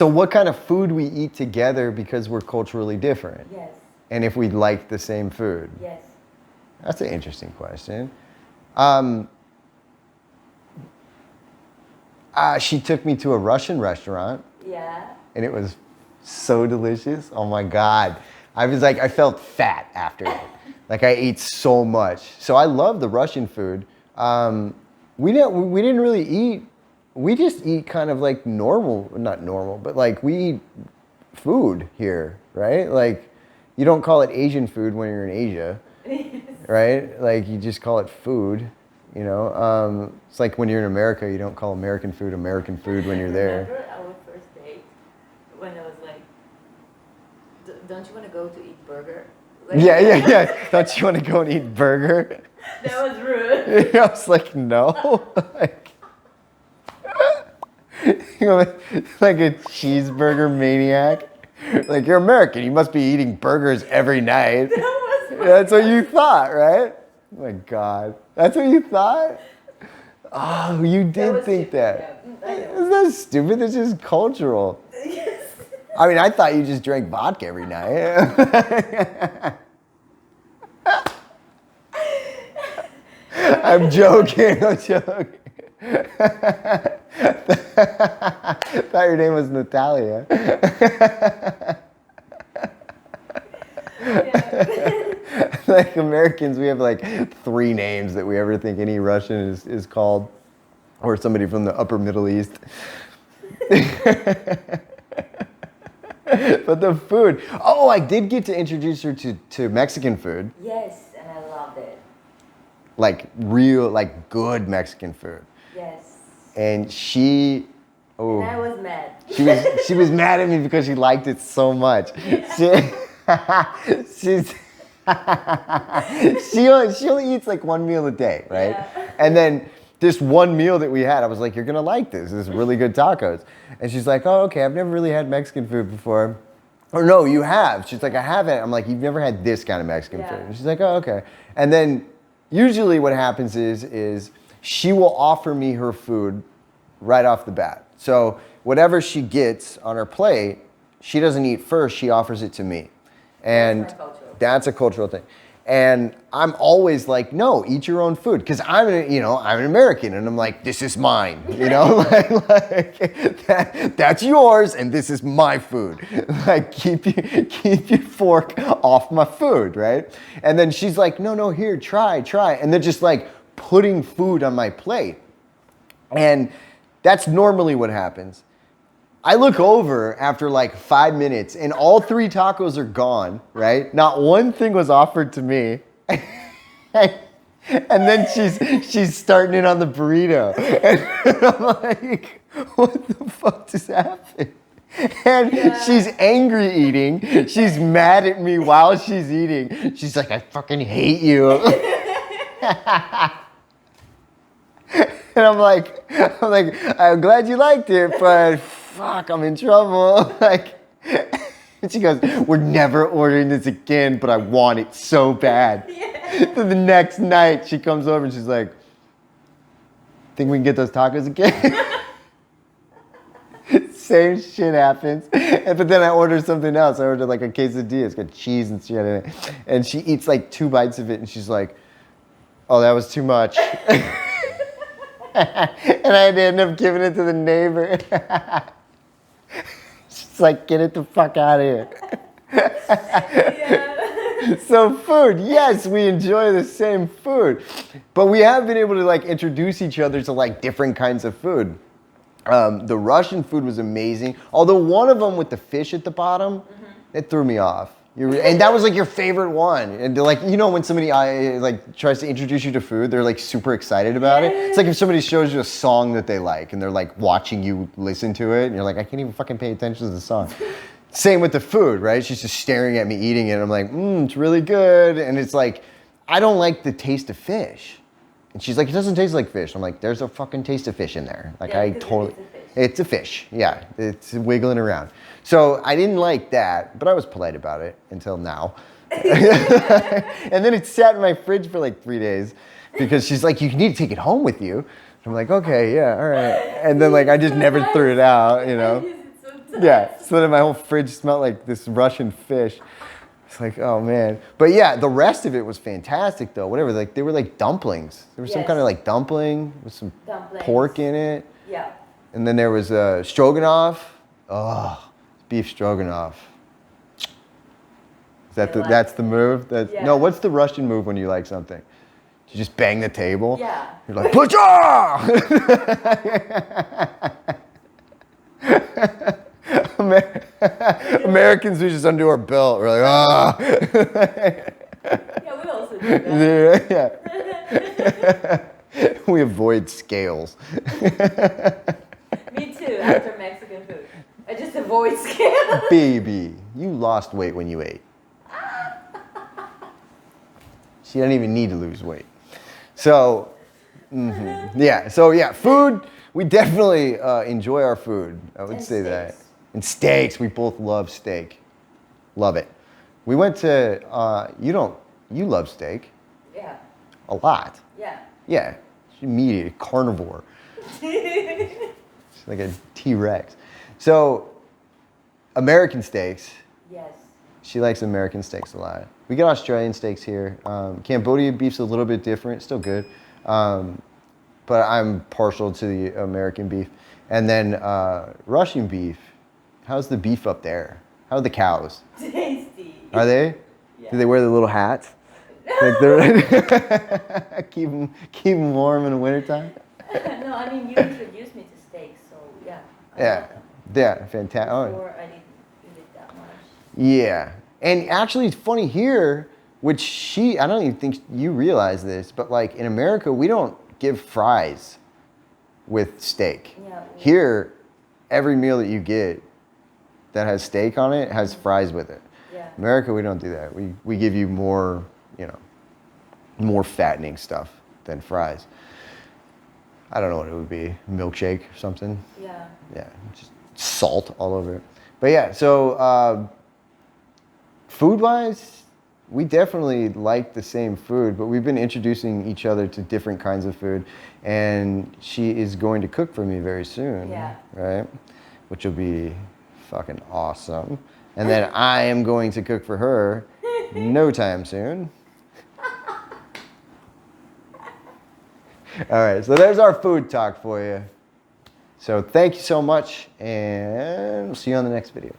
So what kind of food we eat together because we're culturally different? Yes. And if we like the same food? Yes. That's an interesting question. She took me to a Russian restaurant. Yeah. And it was so delicious. Oh my God. I felt fat after it. Like I ate so much. So I love the Russian food. We didn't really eat. We just eat kind of like normal, not normal, but like we eat food here, right? Like you don't call it Asian food when you're in Asia, right? Like you just call it food, you know? It's like when you're in America, you don't call American food when you're there. Remember our first date when I was like, don't you want to go to eat burger? Like, Yeah. Don't you want to go and eat burger? That was rude. I was like, no. You know, like a cheeseburger maniac. Like, you're American. You must be eating burgers every night. That's what you thought, right? Oh my God. That's what you thought? Oh, you did think that. Yeah, Isn't that stupid? It's just cultural. Yes. I mean, I thought you just drank vodka every night. I'm joking. Thought your name was Natalia. Like Americans, we have like 3 names that we ever think any Russian is called, or somebody from the upper Middle East. But the food. Oh, I did get to introduce her to Mexican food. Yes, and I loved it. Like real, like good Mexican food. Yes. And she, And I was mad. she was mad at me because she liked it so much. She only eats like 1 meal a day, right? Yeah. And then this one meal that we had, I was like, you're gonna like this. This is really good tacos. And she's like, oh, okay, I've never really had Mexican food before. Or no, you have. She's like, I haven't. I'm like, you've never had this kind of Mexican food. And she's like, oh, okay. And then usually what happens is she will offer me her food right off the bat. So whatever she gets on her plate, she doesn't eat first, she offers it to me. And that's a cultural thing. And I'm always like, no, eat your own food. Because I'm an American, and I'm like, this is mine. You know, that's yours, and this is my food. Like, keep your fork off my food, right? And then she's like, no, here, try. And they're just like putting food on my plate. And that's normally what happens. I look over after like 5 minutes and all 3 tacos are gone, right? Not one thing was offered to me. And then she's starting it on the burrito. And I'm like, what the fuck just happened? And she's angry eating. She's mad at me while she's eating. She's like, I fucking hate you. And I'm like, I'm glad you liked it, but fuck, I'm in trouble. Like, and she goes, we're never ordering this again, but I want it so bad. Yeah. So the next night, she comes over and she's like, think we can get those tacos again? Same shit happens. But then I order something else. I ordered like a quesadilla. It's got cheese and shit in it. And she eats like 2 bites of it and she's like, oh, that was too much. And I end up giving it to the neighbor. She's like, get it the fuck out of here. Yeah. So food, yes, we enjoy the same food. But we have been able to like introduce each other to like different kinds of food. The Russian food was amazing. Although one of them with the fish at the bottom, it threw me off. And that was like your favorite one. And like, you know, when somebody like tries to introduce you to food, they're like super excited about it. It's like if somebody shows you a song that they like and they're like watching you listen to it and you're like, I can't even fucking pay attention to the song. Same with the food, right? She's just staring at me eating it. And I'm like, it's really good. And it's like, I don't like the taste of fish. And she's like, it doesn't taste like fish. I'm like, there's a fucking taste of fish in there. Like it's a fish. Yeah, it's wiggling around. So I didn't like that, but I was polite about it until now. And then it sat in my fridge for like 3 days because she's like, you need to take it home with you. I'm like, okay, yeah, all right. And then like I just never threw it out, you know. It's so Yeah, so then my whole fridge smelled like this Russian fish. It's like, oh man. But yeah, the rest of it was fantastic though. Whatever, like they were like dumplings. There was some kind of like dumpling with some pork in it. Yeah. And then there was stroganoff. Oh, beef stroganoff. Is that that's the move? Yeah. No, what's the Russian move when you like something? You just bang the table? Yeah. You're like, Pucha! Americans, we just undo our belt. We're like, ah. Yeah, we also do that. Yeah. We avoid scales. Me too, after Mexican food. I just avoid scales. Baby, you lost weight when you ate. She didn't even need to lose weight. So, yeah. So yeah, food. We definitely enjoy our food. I would say that. And steaks. We both love steak. Love it. We went to. You love steak. Yeah. A lot. Yeah. Yeah. She's meat, a carnivore. She's like a T-Rex. So, American steaks. Yes. She likes American steaks a lot. We get Australian steaks here. Cambodia beef's a little bit different, still good. But I'm partial to the American beef. And then Russian beef. How's the beef up there? How are the cows? Tasty. Are they? Yeah. Do they wear the little hats? Like they're keep them warm in the wintertime? No, I mean, you introduced me to steaks, so yeah. I Yeah. love them. Yeah, fantastic. Before I didn't eat it that much. Yeah. And actually, it's funny here, which I don't even think you realize this, but like in America, we don't give fries with steak. Yeah. Here, every meal that you get that has steak on it has fries with it. Yeah. America, we don't do that. We give you more, more fattening stuff than fries. I don't know what it would be, milkshake or something. Yeah. Yeah, just salt all over it. But yeah, so food-wise, we definitely like the same food, but we've been introducing each other to different kinds of food, and she is going to cook for me very soon. Yeah. Right? Which will be fucking awesome. And then I am going to cook for her no time soon. All right, so there's our food talk for you. So thank you so much, and we'll see you on the next video.